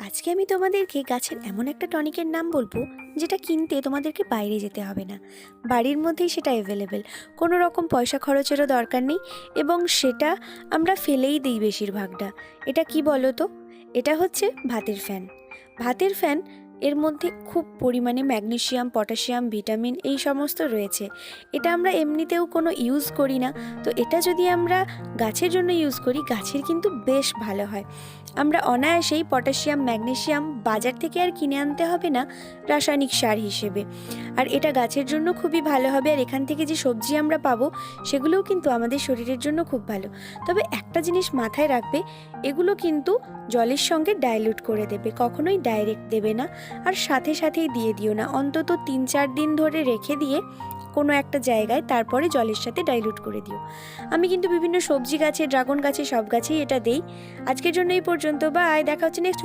আজকে আমি তোমাদেরকে গাছের এমন একটা টনিকের নাম বলবো যেটা কিনতে তোমাদেরকে বাইরে যেতে হবে না, বাড়ির মধ্যেই সেটা অ্যাভেলেবেল। কোনো রকম পয়সা খরচেরও দরকার নেই এবং সেটা আমরা ফেলেই দিই বেশিরভাগটা। এটা কি বলো তো? এটা হচ্ছে ভাতের ফ্যান। ভাতের ফ্যান এর মধ্যে খুব পরিমাণে ম্যাগনেসিয়াম, পটাশিয়াম, ভিটামিন এই সমস্ত রয়েছে। এটা আমরা এমনিতেও কোনো ইউজ করি না, তো এটা যদি আমরা গাছের জন্য ইউজ করি, গাছের কিন্তু বেশ ভালো হয়। আমরা অনায়াসেই পটাশিয়াম, ম্যাগনেসিয়াম বাজার থেকে আর কিনে আনতে হবে না রাসায়নিক সার হিসেবে। আর এটা গাছের জন্য খুবই ভালো হবে। আর এখান থেকে যে সবজি আমরা পাবো সেগুলোও কিন্তু আমাদের শরীরের জন্য খুব ভালো। তবে একটা জিনিস মাথায় রাখবে, এগুলো কিন্তু জলের সঙ্গে ডাইলুট করে দেবে, কখনোই ডাইরেক্ট দেবে না। আর সাথে সাথেই দিয়ে দিও না, অন্তত 3-4 দিন ধরে রেখে দিয়ে কোনো একটা জায়গায় তারপরে জলের সাথে ডাইলুট করে দিও। আমি কিন্তু বিভিন্ন সবজি গাছে, ড্রাগন গাছে, সব গাছেই এটা দেই। আজকের জন্য এই পর্যন্ত। বাই, দেখা হচ্ছে নেক্সট